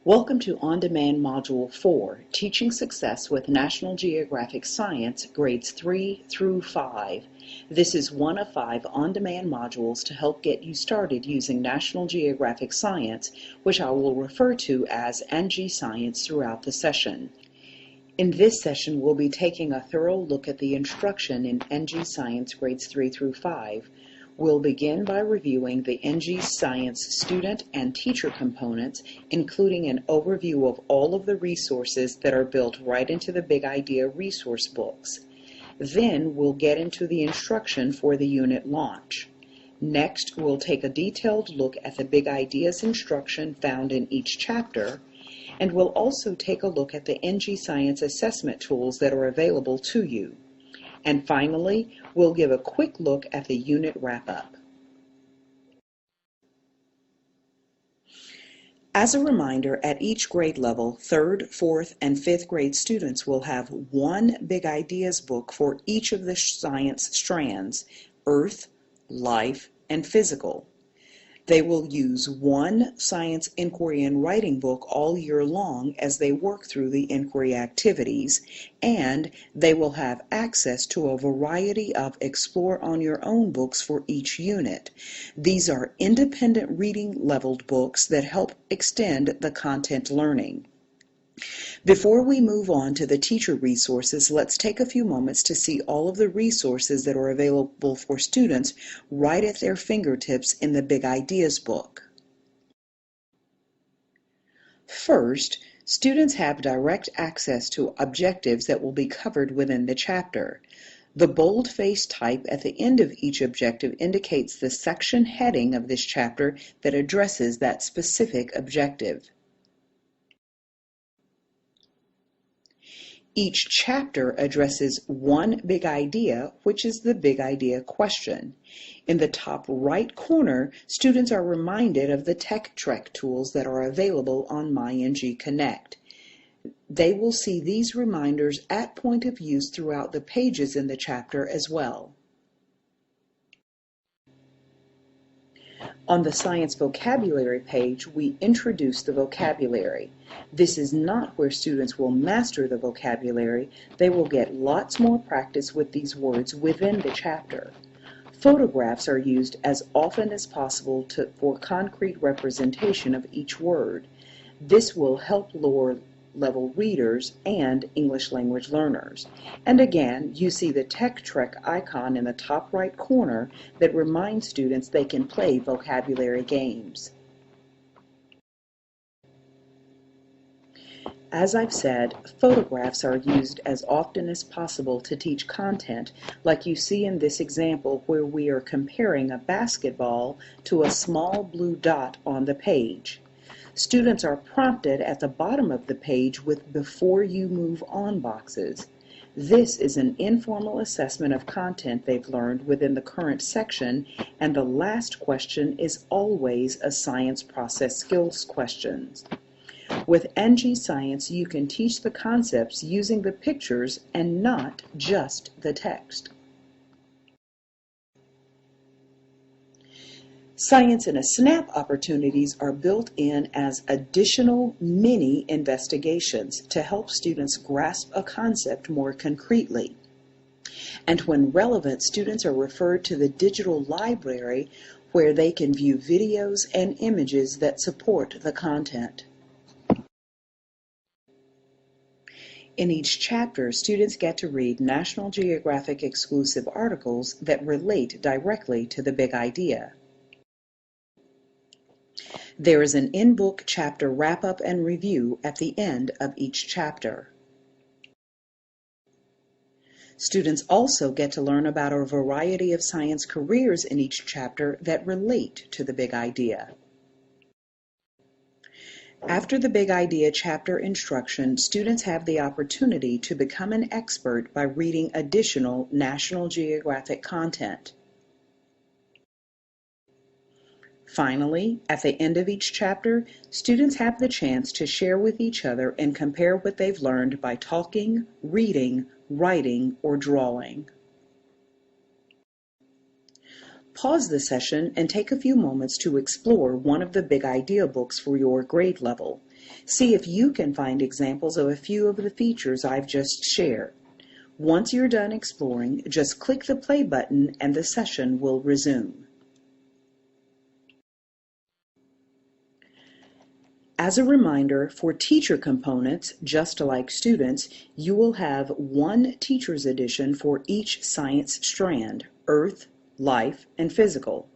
Welcome to On-Demand Module 4, Teaching Success with National Geographic Science, Grades 3 through 5. This is one of 5 on-demand modules to help get you started using National Geographic Science, which I will refer to as NGScience throughout the session. In this session, we'll be taking a thorough look at the instruction in NGScience Grades 3 through 5. We'll begin by reviewing the NGScience student and teacher components, including an overview of all of the resources that are built right into the Big Idea resource books. Then we'll get into the instruction for the unit launch. Next, we'll take a detailed look at the Big Ideas instruction found in each chapter, and we'll also take a look at the NGScience assessment tools that are available to you. And finally, we'll give a quick look at the unit wrap-up. As a reminder, at each grade level, 3rd, 4th, and 5th grade students will have one Big Ideas book for each of the science strands: Earth, Life, and Physical. They will use one science inquiry and writing book all year long as they work through the inquiry activities, and they will have access to a variety of Explore on Your Own books for each unit. These are independent reading leveled books that help extend the content learning. Before we move on to the teacher resources, let's take a few moments to see all of the resources that are available for students right at their fingertips in the Big Ideas book. First, students have direct access to objectives that will be covered within the chapter. The bold-face type at the end of each objective indicates the section heading of this chapter that addresses that specific objective. Each chapter addresses one big idea, which is the Big Idea question. In the top right corner, students are reminded of the Tech Trek tools that are available on MyNG Connect. They will see these reminders at point of use throughout the pages in the chapter as well. On the Science Vocabulary page, we introduce the vocabulary. This is not where students will master the vocabulary. They will get lots more practice with these words within the chapter. Photographs are used as often as possible for concrete representation of each word. This will help lower level readers and English language learners. And again, you see the Tech Trek icon in the top right corner that reminds students they can play vocabulary games. As I've said, photographs are used as often as possible to teach content, like you see in this example where we are comparing a basketball to a small blue dot on the page. Students are prompted at the bottom of the page with Before You Move On boxes. This is an informal assessment of content they've learned within the current section, and the last question is always a science process skills question. With NGScience, you can teach the concepts using the pictures and not just the text. Science in a Snap opportunities are built in as additional mini investigations to help students grasp a concept more concretely. And when relevant, students are referred to the digital library where they can view videos and images that support the content. In each chapter, students get to read National Geographic exclusive articles that relate directly to the Big Idea. There is an in-book chapter wrap-up and review at the end of each chapter. Students also get to learn about a variety of science careers in each chapter that relate to the Big Idea. After the Big Idea chapter instruction, students have the opportunity to become an expert by reading additional National Geographic content. Finally, at the end of each chapter, students have the chance to share with each other and compare what they've learned by talking, reading, writing, or drawing. Pause the session and take a few moments to explore one of the Big Idea books for your grade level. See if you can find examples of a few of the features I've just shared. Once you're done exploring, just click the play button and the session will resume. As a reminder, for teacher components, just like students, you will have one teacher's edition for each science strand: Earth, Life, and Physical.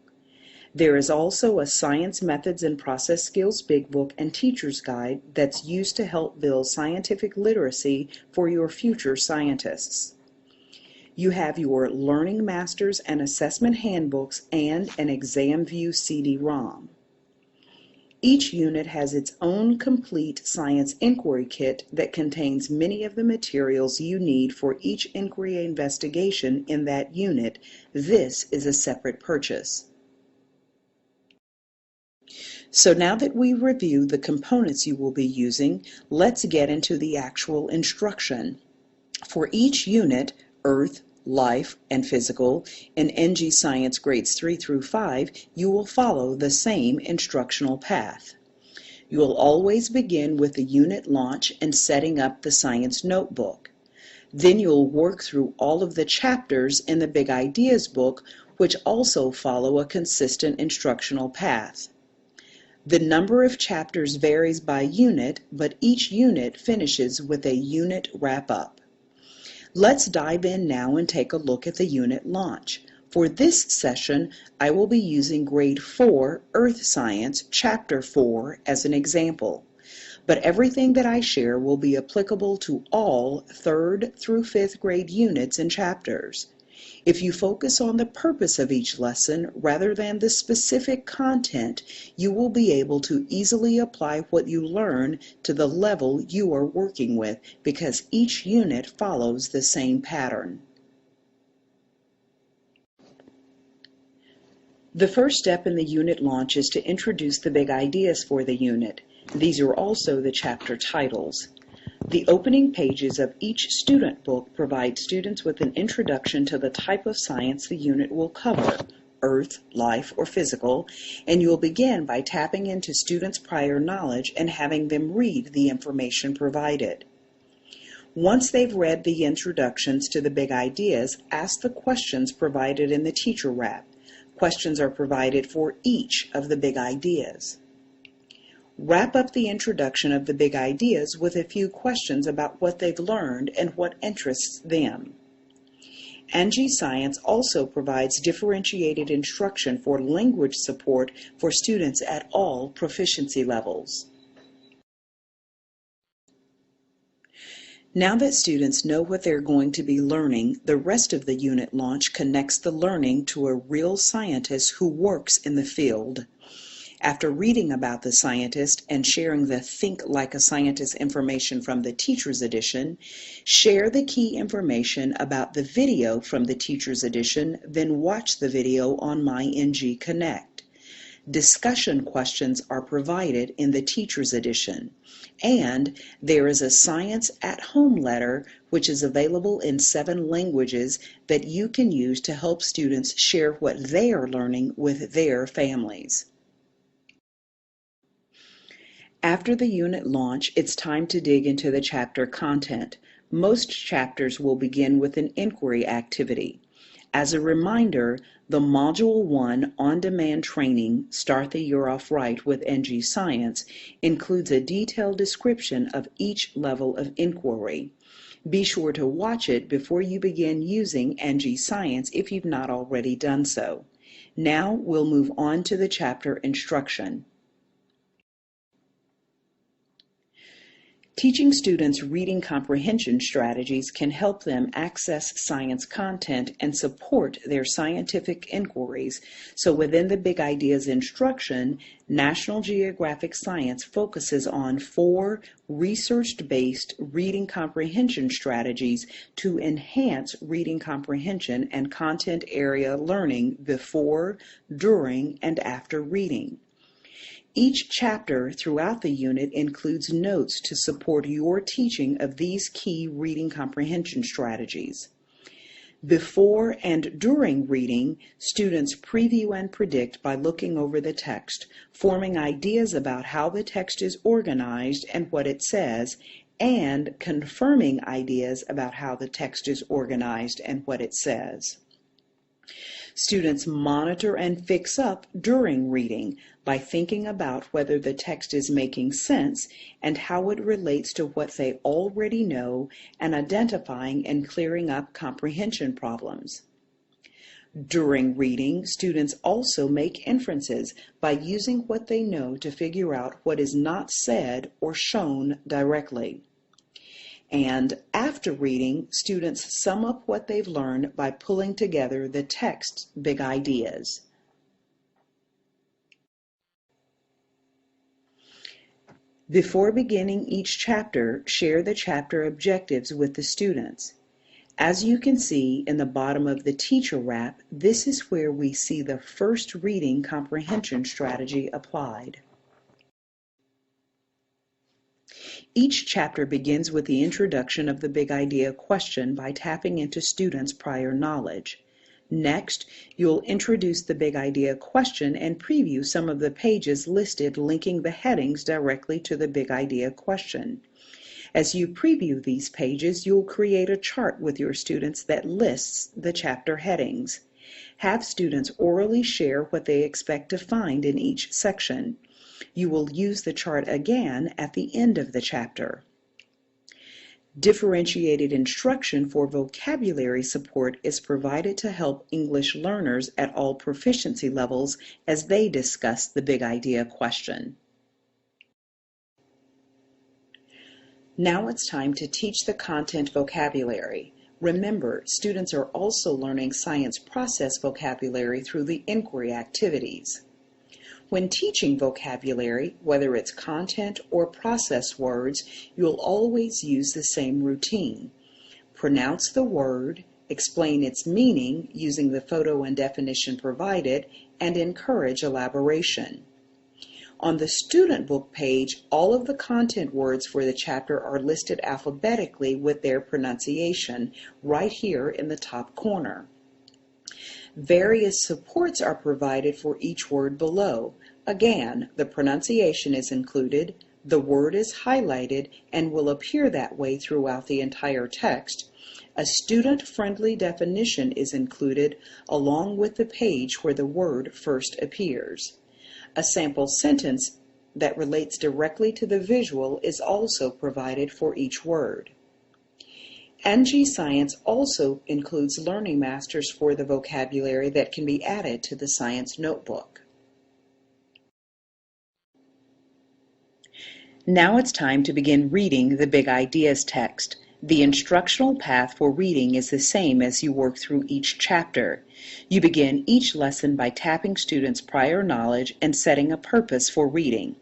There is also a Science Methods and Process Skills Big Book and Teacher's Guide that's used to help build scientific literacy for your future scientists. You have your Learning Masters and Assessment Handbooks and an ExamView CD-ROM. Each unit has its own complete science inquiry kit that contains many of the materials you need for each inquiry investigation in that unit. This is a separate purchase. So now that we review the components you will be using, let's get into the actual instruction. For each unit, Earth, Life, and Physical, in NGScience grades 3 through 5, you will follow the same instructional path. You will always begin with the unit launch and setting up the science notebook. Then you'll work through all of the chapters in the Big Ideas book, which also follow a consistent instructional path. The number of chapters varies by unit, but each unit finishes with a unit wrap-up. Let's dive in now and take a look at the unit launch. For this session, I will be using Grade 4 Earth Science, Chapter 4 as an example. But everything that I share will be applicable to all 3rd through 5th grade units and chapters. If you focus on the purpose of each lesson rather than the specific content, you will be able to easily apply what you learn to the level you are working with, because each unit follows the same pattern. The first step in the unit launch is to introduce the big ideas for the unit. These are also the chapter titles. The opening pages of each student book provide students with an introduction to the type of science the unit will cover, Earth, Life, or Physical, and you'll begin by tapping into students' prior knowledge and having them read the information provided. Once they've read the introductions to the big ideas, ask the questions provided in the teacher wrap. Questions are provided for each of the big ideas. Wrap up the introduction of the big ideas with a few questions about what they've learned and what interests them. NGScience also provides differentiated instruction for language support for students at all proficiency levels. Now that students know what they're going to be learning, the rest of the unit launch connects the learning to a real scientist who works in the field. After reading about the scientist and sharing the Think Like a Scientist information from the Teacher's Edition, share the key information about the video from the Teacher's Edition, then watch the video on MyNG Connect. Discussion questions are provided in the Teacher's Edition, and there is a Science at Home letter which is available in 7 languages that you can use to help students share what they are learning with their families. After the unit launch, it's time to dig into the chapter content. Most chapters will begin with an inquiry activity. As a reminder, the Module 1 on-demand training, Start the Year Off Right with NGScience, includes a detailed description of each level of inquiry. Be sure to watch it before you begin using NGScience if you've not already done so. Now we'll move on to the chapter instruction. Teaching students reading comprehension strategies can help them access science content and support their scientific inquiries. So within the Big Ideas instruction, National Geographic Science focuses on 4 research-based reading comprehension strategies to enhance reading comprehension and content area learning before, during, and after reading. Each chapter throughout the unit includes notes to support your teaching of these key reading comprehension strategies. Before and during reading, students preview and predict by looking over the text, forming ideas about how the text is organized and what it says, and confirming ideas about how the text is organized and what it says. Students monitor and fix up during reading by thinking about whether the text is making sense and how it relates to what they already know, and identifying and clearing up comprehension problems. During reading, students also make inferences by using what they know to figure out what is not said or shown directly. And after reading, students sum up what they've learned by pulling together the text's big ideas. Before beginning each chapter, share the chapter objectives with the students. As you can see in the bottom of the teacher wrap, this is where we see the first reading comprehension strategy applied. Each chapter begins with the introduction of the big idea question by tapping into students' prior knowledge. Next, you'll introduce the big idea question and preview some of the pages listed linking the headings directly to the big idea question. As you preview these pages, you'll create a chart with your students that lists the chapter headings. Have students orally share what they expect to find in each section. You will use the chart again at the end of the chapter. Differentiated instruction for vocabulary support is provided to help English learners at all proficiency levels as they discuss the big idea question. Now it's time to teach the content vocabulary. Remember, students are also learning science process vocabulary through the inquiry activities. When teaching vocabulary, whether it's content or process words, you'll always use the same routine. Pronounce the word, explain its meaning using the photo and definition provided, and encourage elaboration. On the student book page, all of the content words for the chapter are listed alphabetically with their pronunciation right here in the top corner. Various supports are provided for each word below. Again, the pronunciation is included, the word is highlighted and will appear that way throughout the entire text. A student-friendly definition is included along with the page where the word first appears. A sample sentence that relates directly to the visual is also provided for each word. NGScience also includes learning masters for the vocabulary that can be added to the science notebook. Now it's time to begin reading the Big Ideas text. The instructional path for reading is the same as you work through each chapter. You begin each lesson by tapping students' prior knowledge and setting a purpose for reading.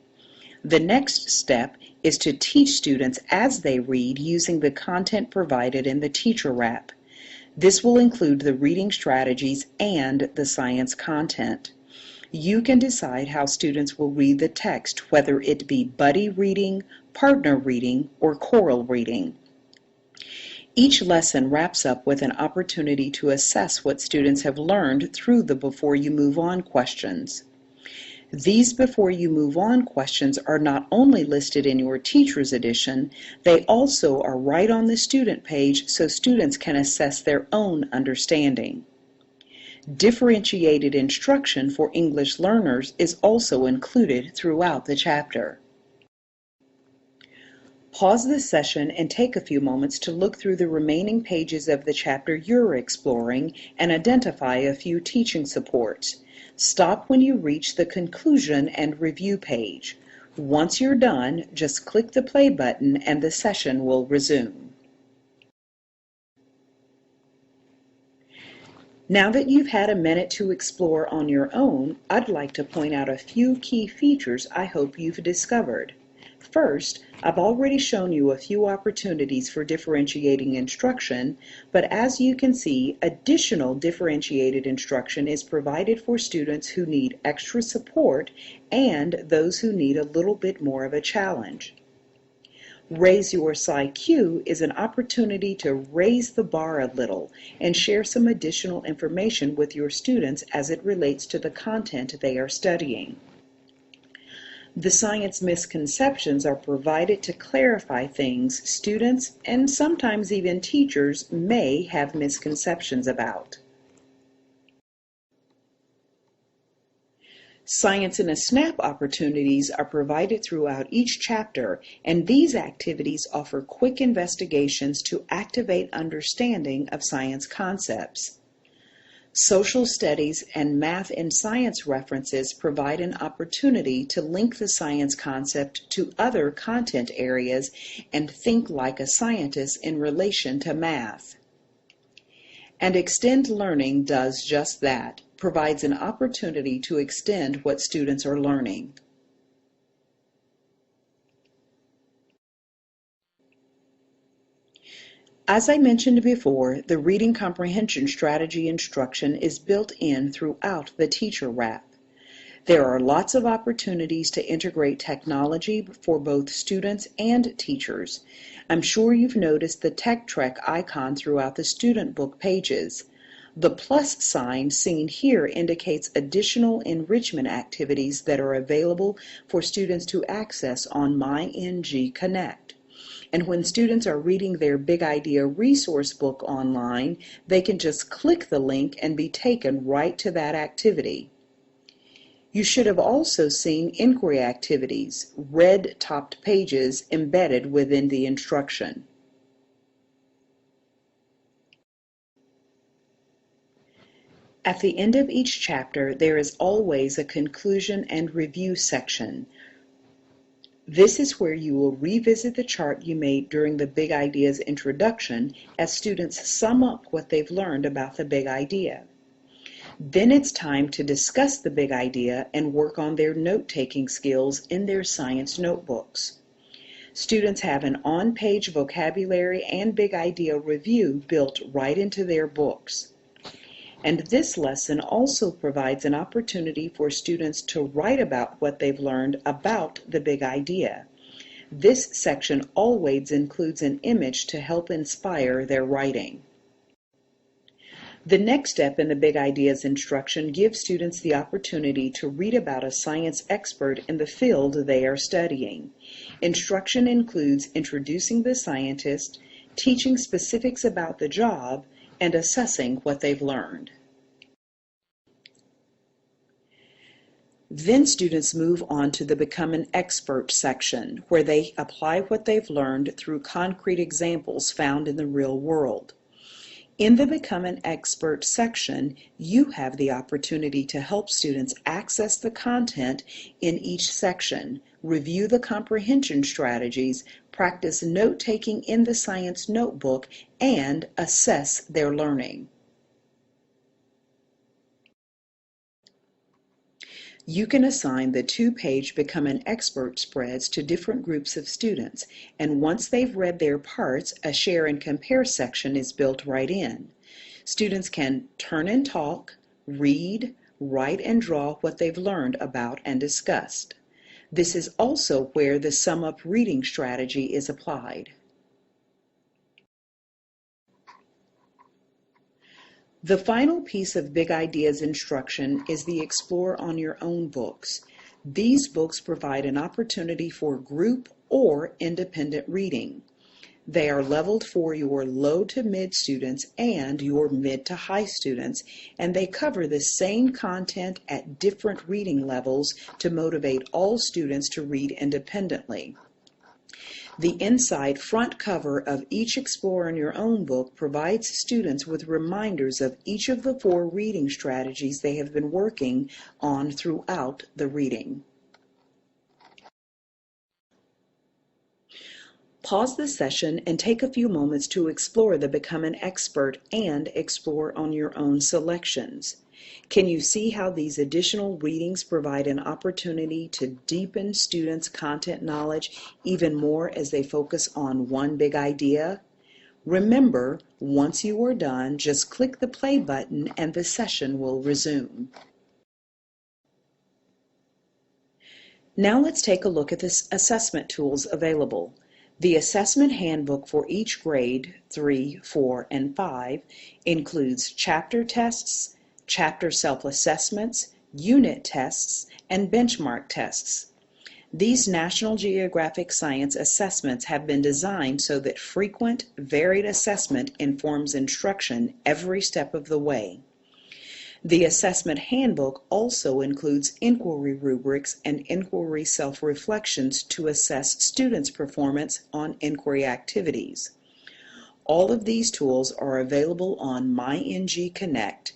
The next step is to teach students as they read using the content provided in the teacher wrap. This will include the reading strategies and the science content. You can decide how students will read the text, whether it be buddy reading, partner reading, or choral reading. Each lesson wraps up with an opportunity to assess what students have learned through the Before You Move On questions. These Before You Move On questions are not only listed in your teacher's edition, they also are right on the student page so students can assess their own understanding. Differentiated instruction for English learners is also included throughout the chapter. Pause the session and take a few moments to look through the remaining pages of the chapter you're exploring and identify a few teaching supports. Stop when you reach the conclusion and review page. Once you're done, just click the play button and the session will resume. Now that you've had a minute to explore on your own, I'd like to point out a few key features I hope you've discovered. First, I've already shown you a few opportunities for differentiating instruction, but as you can see, additional differentiated instruction is provided for students who need extra support and those who need a little bit more of a challenge. Raise Your PsyQ is an opportunity to raise the bar a little and share some additional information with your students as it relates to the content they are studying. The science misconceptions are provided to clarify things students and sometimes even teachers may have misconceptions about. Science in a Snap opportunities are provided throughout each chapter, and these activities offer quick investigations to activate understanding of science concepts. Social studies and math and science references provide an opportunity to link the science concept to other content areas and think like a scientist in relation to math. And Extend Learning does just that, provides an opportunity to extend what students are learning. As I mentioned before, the reading comprehension strategy instruction is built in throughout the teacher wrap. There are lots of opportunities to integrate technology for both students and teachers. I'm sure you've noticed the Tech Trek icon throughout the student book pages. The plus sign seen here indicates additional enrichment activities that are available for students to access on MyNG Connect. And when students are reading their Big Idea resource book online, they can just click the link and be taken right to that activity. You should have also seen inquiry activities, red-topped pages embedded within the instruction. At the end of each chapter, there is always a conclusion and review section. This is where you will revisit the chart you made during the Big Ideas introduction as students sum up what they've learned about the big idea. Then it's time to discuss the big idea and work on their note-taking skills in their science notebooks. Students have an on-page vocabulary and big idea review built right into their books. And this lesson also provides an opportunity for students to write about what they've learned about the big idea. This section always includes an image to help inspire their writing. The next step in the Big Ideas instruction gives students the opportunity to read about a science expert in the field they are studying. Instruction includes introducing the scientist, teaching specifics about the job, and assessing what they've learned. Then students move on to the Become an Expert section, where they apply what they've learned through concrete examples found in the real world. In the Become an Expert section, you have the opportunity to help students access the content in each section, review the comprehension strategies, practice note-taking in the science notebook, and assess their learning. You can assign the two-page Become an Expert spreads to different groups of students, and once they've read their parts, a Share and Compare section is built right in. Students can turn and talk, read, write, and draw what they've learned about and discussed. This is also where the Sum Up reading strategy is applied. The final piece of Big Ideas instruction is the Explore on Your Own books. These books provide an opportunity for group or independent reading. They are leveled for your low to mid students and your mid to high students, and they cover the same content at different reading levels to motivate all students to read independently. The inside front cover of each Explore on Your Own book provides students with reminders of each of the 4 reading strategies they have been working on throughout the reading. Pause the session and take a few moments to explore the Become an Expert and Explore on Your Own selections. Can you see how these additional readings provide an opportunity to deepen students' content knowledge even more as they focus on one big idea? Remember, once you are done, just click the play button and the session will resume. Now let's take a look at the assessment tools available. The assessment handbook for each grade 3, 4, and 5 includes chapter tests, chapter self-assessments, unit tests, and benchmark tests. These National Geographic Science assessments have been designed so that frequent, varied assessment informs instruction every step of the way. The assessment handbook also includes inquiry rubrics and inquiry self-reflections to assess students' performance on inquiry activities. All of these tools are available on NGConnect.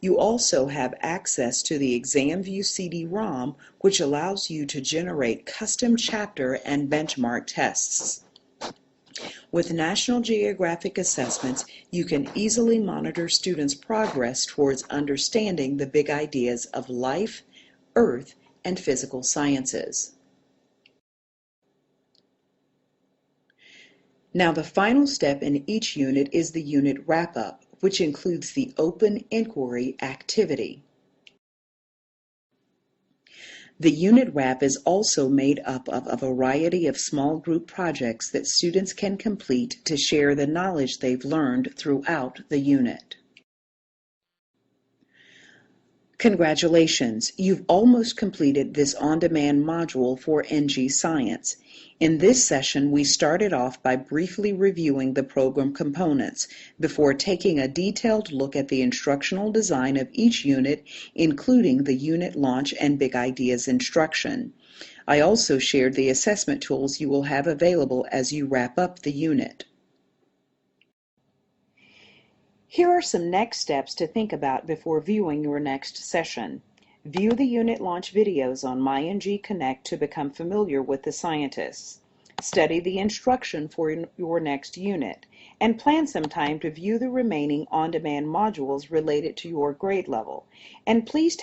You also have access to the ExamView CD-ROM, which allows you to generate custom chapter and benchmark tests. With National Geographic assessments, you can easily monitor students' progress towards understanding the big ideas of life, earth, and physical sciences. Now, the final step in each unit is the unit wrap-up, which includes the open inquiry activity. The unit wrap is also made up of a variety of small group projects that students can complete to share the knowledge they've learned throughout the unit. Congratulations, you've almost completed this on-demand module for NGScience. In this session, we started off by briefly reviewing the program components before taking a detailed look at the instructional design of each unit, including the unit launch and Big Ideas instruction. I also shared the assessment tools you will have available as you wrap up the unit. Here are some next steps to think about before viewing your next session. View the unit launch videos on NGConnect to become familiar with the scientists. Study the instruction for your next unit, and plan some time to view the remaining on-demand modules related to your grade level. And please take